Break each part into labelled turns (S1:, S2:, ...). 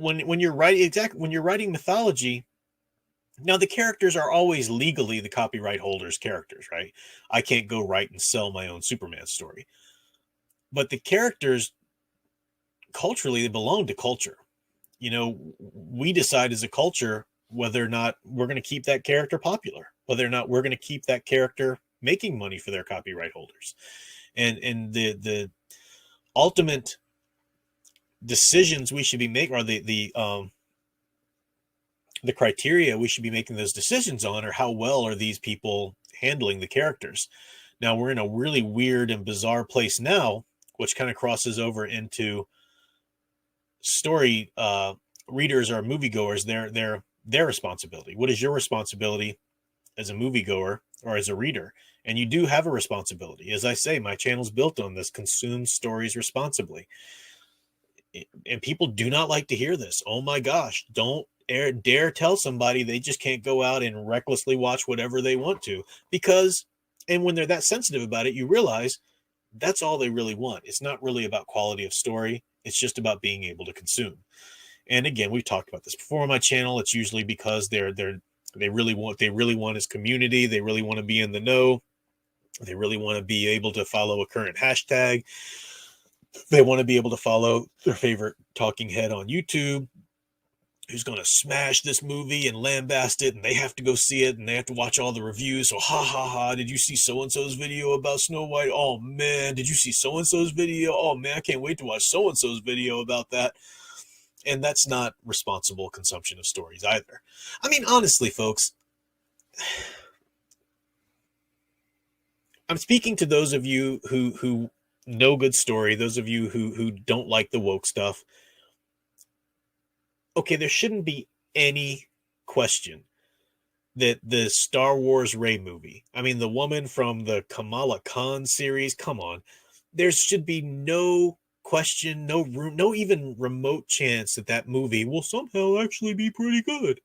S1: when you're writing when you're writing mythology, now the characters are always legally the copyright holder's characters, right? I can't go write and sell my own Superman story. But the characters culturally they belong to culture. You know, we decide as a culture whether or not we're going to keep that character popular, whether or not we're going to keep that character making money for their copyright holders. And the ultimate decisions we should be making, or the criteria we should be making those decisions on, are how well are these people handling the characters. Now we're in a really weird and bizarre place now, which kind of crosses over into story readers or moviegoers, their responsibility. What is your responsibility as a moviegoer or as a reader? And you do have a responsibility. As I say, my channel's built on this: consume stories responsibly. And people do not like to hear this. Oh my gosh, don't dare tell somebody they just can't go out and recklessly watch whatever they want to, because, and when they're that sensitive about it, you realize that's all they really want. It's not really about quality of story. It's just about being able to consume. And again, we've talked about this before on my channel. It's usually because they really want is community. They really want to be in the know. They really want to be able to follow a current hashtag. They want to be able to follow their favorite talking head on YouTube who's going to smash this movie and lambast it, and they have to go see it, and they have to watch all the reviews. So, ha ha ha, did you see so-and-so's video about Snow White? Oh man, did you see so-and-so's video? Oh man, I can't wait to watch so-and-so's video about that. And that's not responsible consumption of stories either. I mean, honestly, folks, I'm speaking to those of you who know good story, those of you who don't like the woke stuff. Okay, there shouldn't be any question that the Star Wars Rey movie, I mean, the woman from the Kamala Khan series, come on, there should be no question, no room, no even remote chance that that movie will somehow actually be pretty good.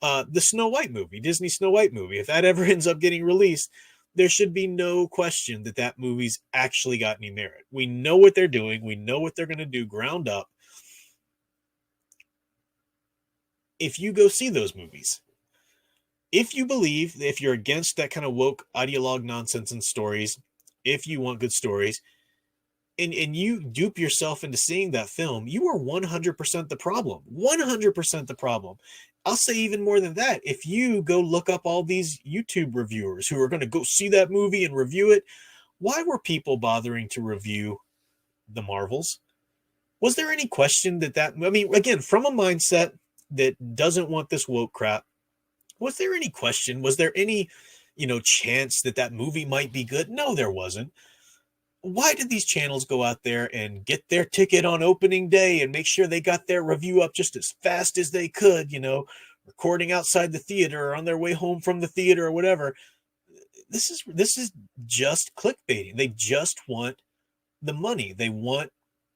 S1: The Snow White movie, Disney Snow White movie, if that ever ends up getting released, there should be no question that that movie's actually got any merit. We know what they're doing. We know what they're going to do ground up. If you go see those movies, if you believe, if you're against that kind of woke ideologue nonsense and stories, if you want good stories, and you dupe yourself into seeing that film, you are 100% the problem. 100% the problem. I'll say even more than that. If you go look up all these YouTube reviewers who are going to go see that movie and review it, why were people bothering to review the Marvels? Was there any question that I mean, again, from a mindset that doesn't want this woke crap, was there any question? Was there any, chance that that movie might be good? No, there wasn't. Why did these channels go out there and get their ticket on opening day and make sure they got their review up just as fast as they could, recording outside the theater or on their way home from the theater or whatever? This is just clickbaiting. They just want the money. They want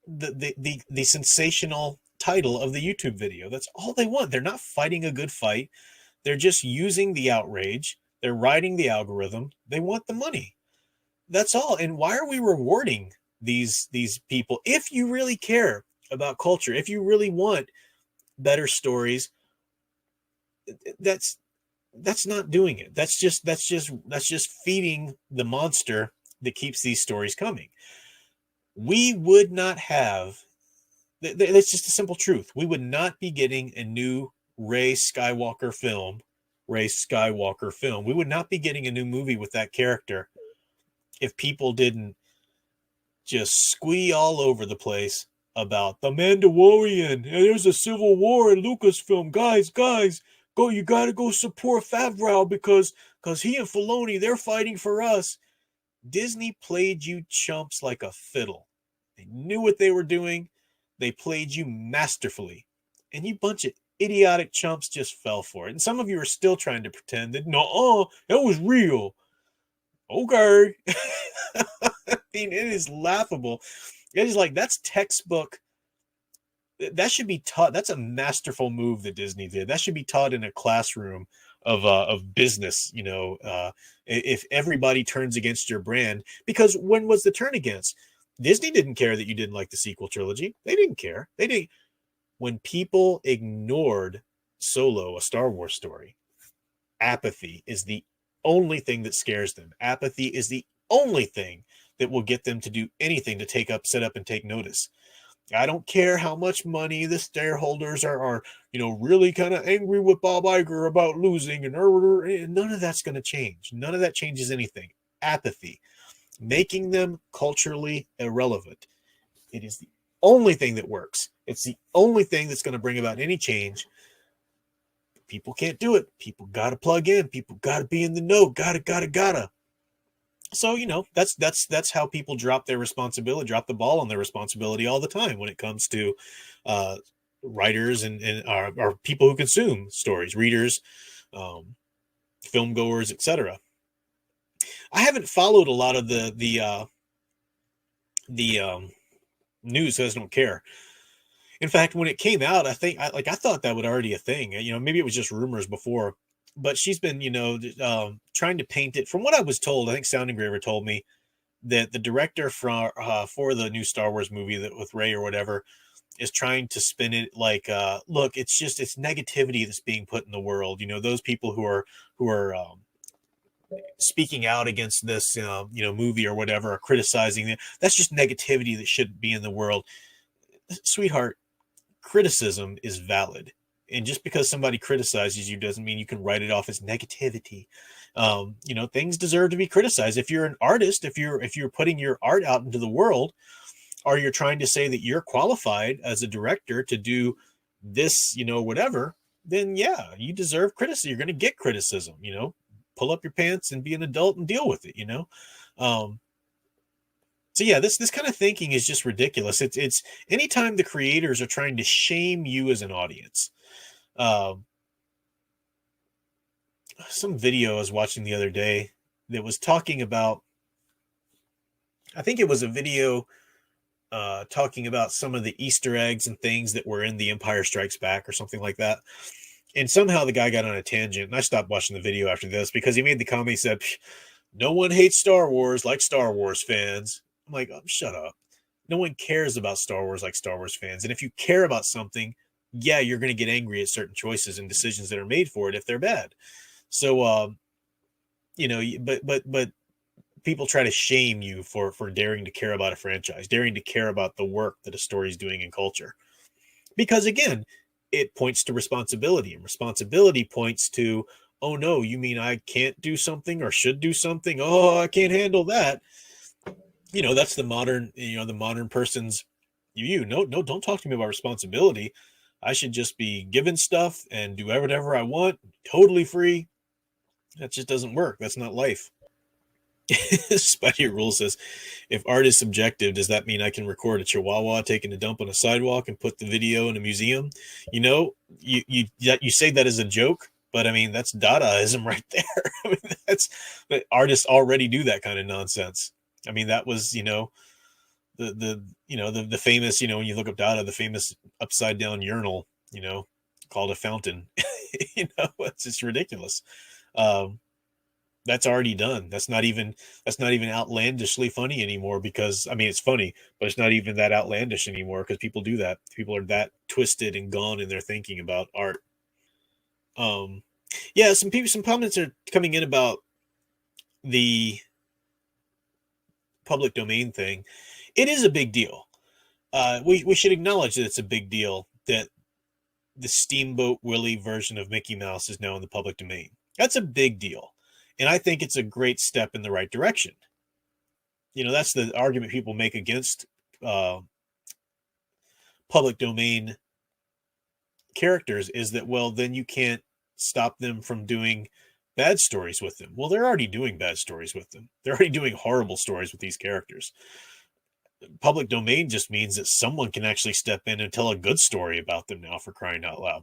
S1: the sensational title of the YouTube video. That's all they want. They're not fighting a good fight. They're just using the outrage. They're riding the algorithm. They want the money. That's all. And why are we rewarding these people? If you really care about culture, if you really want better stories, that's not doing it. That's just feeding the monster that keeps these stories coming. We would not have, that's just a simple truth. We would not be getting a new Rey Skywalker film. We would not be getting a new movie with that character if people didn't just squee all over the place about the Mandalorian. And there's a civil war in Lucasfilm. Guys, go! You gotta go support Favreau because he and Filoni, they're fighting for us. Disney played you chumps like a fiddle. They knew what they were doing. They played you masterfully, and you bunch of idiotic chumps just fell for it. And some of you are still trying to pretend that no, that was real. Okay. I mean, it is laughable. It is like, that's textbook. That should be taught. That's a masterful move that Disney did. That should be taught in a classroom of business. If everybody turns against your brand, because when was the turn against? Disney didn't care that you didn't like the sequel trilogy. They didn't care. They didn't. When people ignored Solo, a Star Wars story, apathy is the only thing that scares them. Apathy is the only thing that will get them to do anything to set up and take notice. I don't care how much money the shareholders are really kind of angry with Bob Iger about losing, and none of that's going to change. None of that changes anything. Apathy, making them culturally irrelevant. It is the only thing that works. It's the only thing that's going to bring about any change. People can't do it. People got to plug in. People got to be in the know. Gotta. So that's how people drop the ball on their responsibility all the time when it comes to uh, writers and or people who consume stories, readers, um, film goers, etc. I haven't followed a lot of the news, so I just don't care. In fact, when it came out, I thought that would already a thing. Maybe it was just rumors before, but she's been trying to paint it. From what I was told, I think Sound Engraver told me that the director for the new Star Wars movie that with Rey or whatever is trying to spin it like, look, it's negativity that's being put in the world. Those people who are speaking out against this movie or whatever, are criticizing it. That's just negativity that shouldn't be in the world, sweetheart. Criticism is valid, and just because somebody criticizes you doesn't mean you can write it off as negativity. Things deserve to be criticized. If you're an artist, if you're putting your art out into the world, or you're trying to say that you're qualified as a director to do this, whatever, then yeah, you deserve criticism. You're going to get criticism. Pull up your pants and be an adult and deal with it. Um, so yeah, this kind of thinking is just ridiculous. It's anytime the creators are trying to shame you as an audience. Um, some video I was watching the other day that was talking about. I think it was a video talking about some of the Easter eggs and things that were in The Empire Strikes Back or something like that. And somehow the guy got on a tangent, and I stopped watching the video after this because he made the comment. He said, "No one hates Star Wars like Star Wars fans." I'm like, oh, shut up. No one cares about Star Wars like Star Wars fans. And if you care about something, yeah, you're going to get angry at certain choices and decisions that are made for it if they're bad. So, but people try to shame you for daring to care about a franchise, daring to care about the work that a story is doing in culture. Because again, it points to responsibility, and responsibility points to, oh no, you mean I can't do something or should do something? Oh, I can't handle that. That's the modern person's no, don't talk to me about responsibility. I should just be given stuff and do whatever I want, totally free. That just doesn't work. That's not life. Spidey Rule says, if art is subjective, does that mean I can record a chihuahua taking a dump on a sidewalk and put the video in a museum? You say that as a joke, but I mean, that's Dadaism right there. I mean, but artists already do that kind of nonsense. I mean, that was, the famous, when you look up Dada, the famous upside down urinal, called a fountain. It's just ridiculous. Um, that's already done. That's not even outlandishly funny anymore, because I mean, it's funny, but it's not even that outlandish anymore because people do that. People are that twisted and gone in their thinking about art. Um, yeah, some comments are coming in about the public domain thing. It is a big deal. We should acknowledge that it's a big deal that the Steamboat Willie version of Mickey Mouse is now in the public domain. That's a big deal. And I think it's a great step in the right direction. That's the argument people make against uh, public domain characters, is that, well, then you can't stop them from doing bad stories with them. Well, they're already doing bad stories with them. They're already doing horrible stories with these characters. Public domain just means that someone can actually step in and tell a good story about them now, for crying out loud.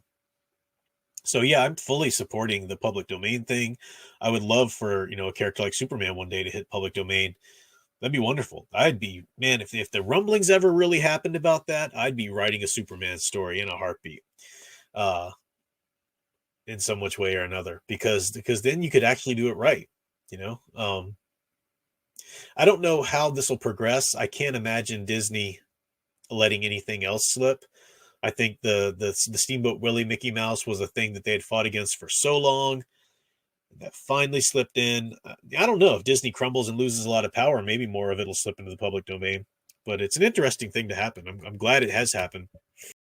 S1: So yeah, I'm fully supporting the public domain thing. I would love for, a character like Superman one day to hit public domain. That'd be wonderful. I'd be, man, if the rumblings ever really happened about that, I'd be writing a Superman story in a heartbeat. In some which way or another, because then you could actually do it right. I don't know how this will progress. I can't imagine Disney letting anything else slip. I think the Steamboat Willie Mickey Mouse was a thing that they had fought against for so long that finally slipped in. I don't know if Disney crumbles and loses a lot of power. Maybe more of it will slip into the public domain. But it's an interesting thing to happen. I'm glad it has happened.